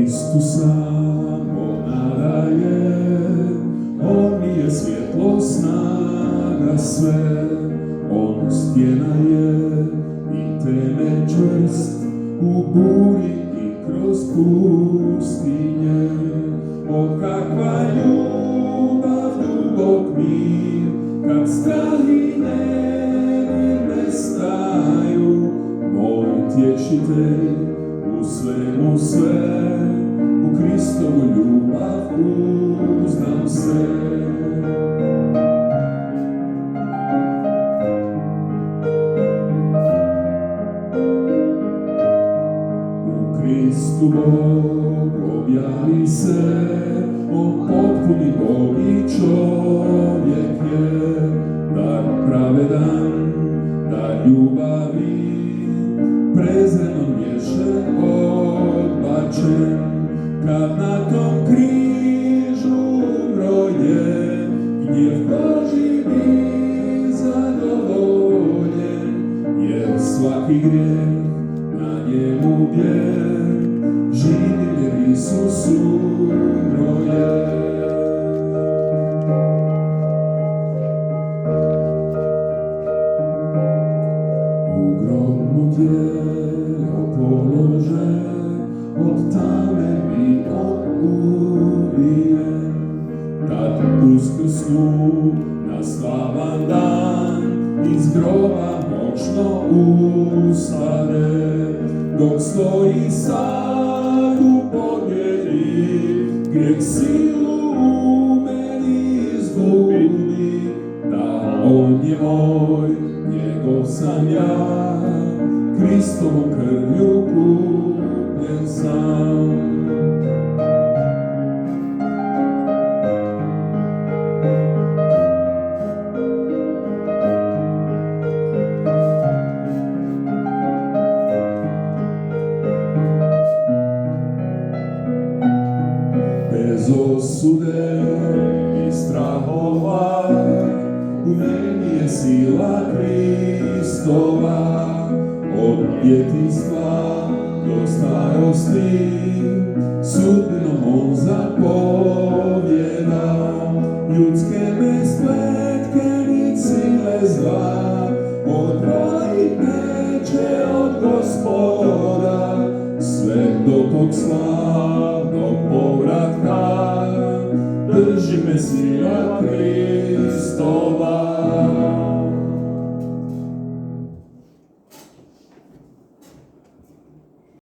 Kristu samo nadaje, on mi je svjetlo, snaga sve, on stjena je i temelj čvrst u buri i kroz pustinje. O kakva ljubav, dubok mir, kad strah i nemir nestaju, moj tješitelj u svemu sve, u Kristovu ljubav uzdam se. U Kristu Bog objavi se, on potpuni Bog i čovjek je, dar pravedan, dar ljubavi, prezrenom mješen, odbačen, kad na tom križu umro je, gnjev Božji bi zadovoljen, jer svaki grijeh na njemu bjeg, živi jer Isus umro je. U grobno tijelo polože, od tame bi on ubijen, kad uskrsnu na slavan dan, iz groba moćno usade, dok stoji sad u pobjedi, grijeh silu u meni izgubi, da on je moj, njegov sam ja, Kristovom krvlju kupljen sam. Bez osude i strahova, u meni je sila Kristova, od djetinjstva do starosti, sudbinom on zapovijeda.